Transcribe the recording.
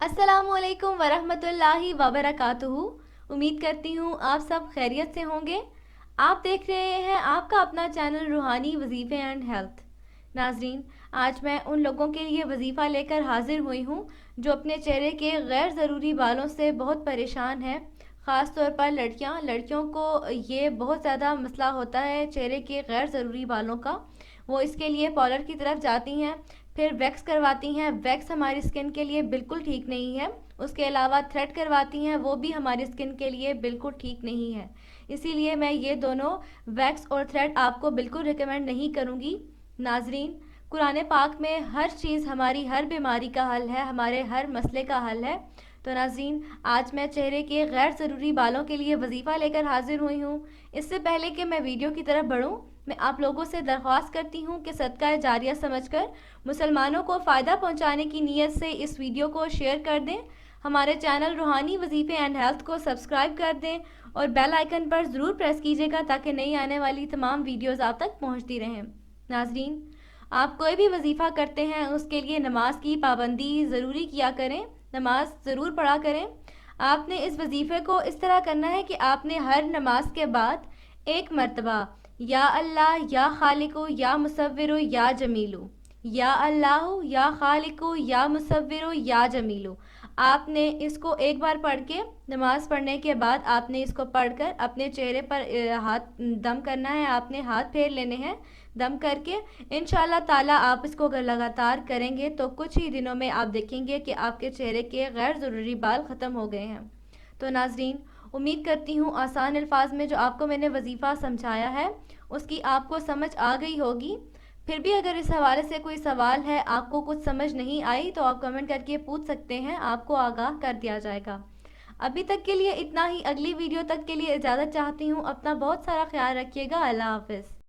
अस्सलामुअलैकुम वरहमतुल्लाहि वबरकातुहू। उम्मीद करती हूँ आप सब खैरियत से होंगे। आप देख रहे हैं आपका अपना चैनल रूहानी वजीफ़े एंड हेल्थ। नाजरीन, आज मैं उन लोगों के लिए वजीफ़ा लेकर हाजिर हुई हूँ जो अपने चेहरे के गैर ज़रूरी बालों से बहुत परेशान हैं। ख़ास तौर पर लड़कियों को ये बहुत ज़्यादा मसला होता है चेहरे के गैर ज़रूरी बालों का। वो इसके लिए पार्लर की तरफ जाती हैं, फिर वैक्स करवाती हैं। वैक्स हमारी स्किन के लिए बिल्कुल ठीक नहीं है। उसके अलावा थ्रेड करवाती हैं, वो भी हमारी स्किन के लिए बिल्कुल ठीक नहीं है। इसीलिए मैं ये दोनों वैक्स और थ्रेड आपको बिल्कुल रिकमेंड नहीं करूँगी। नाजरीन, कुरान पाक में हर चीज़ हमारी हर बीमारी का हल है, हमारे हर मसले का हल है। तो नाज़रीन, आज मैं चेहरे के गैर ज़रूरी बालों के लिए वजीफ़ा लेकर हाजिर हुई हूँ। इससे पहले कि मैं वीडियो की तरफ बढ़ूँ, मैं आप लोगों से दरख्वास्त करती हूँ कि सदका जारिया समझकर मुसलमानों को फ़ायदा पहुँचाने की नीयत से इस वीडियो को शेयर कर दें। हमारे चैनल रूहानी वजीफ़े एंड हेल्थ को सब्सक्राइब कर दें और बेल आइकन पर ज़रूर प्रेस कीजिएगा ताकि नई आने वाली तमाम वीडियोज़ आप तक पहुँचती रहें। नाजरीन, आप कोई भी वजीफ़ा करते हैं उसके लिए नमाज की पाबंदी ज़रूरी किया करें, नमाज ज़रूर पढ़ा करें। आपने इस वजीफ़े को इस तरह करना है कि आपने हर नमाज के बाद एक मरतबा या अल्लाह या खालिको या मुसव्विरो या जमीलो, या अल्लाह या खालिको या मुसव्विरो या जमीलो, आपने इसको एक बार पढ़ के नमाज पढ़ने के बाद आपने इसको पढ़कर अपने चेहरे पर हाथ दम करना है। आपने हाथ फेर लेने हैं दम करके। इंशाल्लाह ताला आप इसको अगर लगातार करेंगे तो कुछ ही दिनों में आप देखेंगे कि आपके चेहरे के गैर ज़रूरी बाल ख़त्म हो गए हैं। तो नाजरीन, उम्मीद करती हूँ आसान अल्फाज में जो आपको मैंने वजीफ़ा समझाया है उसकी आपको समझ आ गई होगी। फिर भी अगर इस हवाले से कोई सवाल है, आपको कुछ समझ नहीं आई, तो आप कमेंट करके पूछ सकते हैं, आपको आगाह कर दिया जाएगा। अभी तक के लिए इतना ही। अगली वीडियो तक के लिए इजाज़त चाहती हूँ। अपना बहुत सारा ख्याल रखिएगा। अल्लाह हाफ़िज़।